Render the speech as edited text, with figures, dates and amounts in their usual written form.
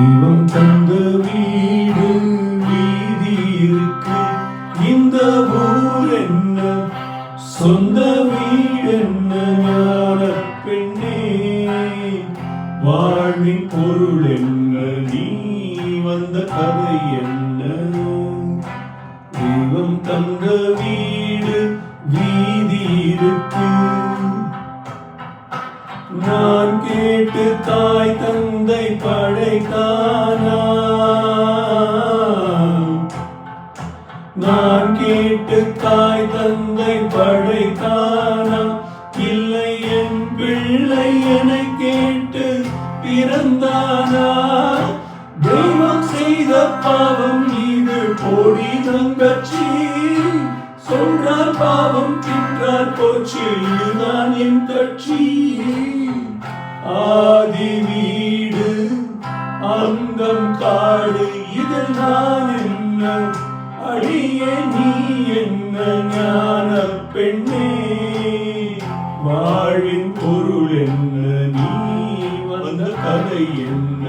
தெய்வம் தந்த வீடு வீதி இருக்கு, இந்த ஊர் என்ன சொந்த வீடு என்ன ஞான பெண்ணே, வாழ்வின் பொருள் என்ன நீ வந்த கதை என்ன. தெய்வம் தந்த வீடு வீதி இருக்கு, நான் கேட்டு தாய் தந்தை படைத்தானா, நான் கேட்டு தாய் தந்தை படைத்தானா, இல்லை என் பிள்ளை என கேட்டு பிறந்தானா. தெய்வம் செய்த பாவம் இது போடி தங்கச்சி, சொல்றார் பாவம் தின்றார் போச்சு இதுதான் என் கட்சி. ஆதி வீடு அங்கம் காடு இதில் நான் என்ன, அடியே நீ என்ன ஞான பெண்ணே, வாழ்வின் பொருள் என்ன நீ வந்த கதை என்ன.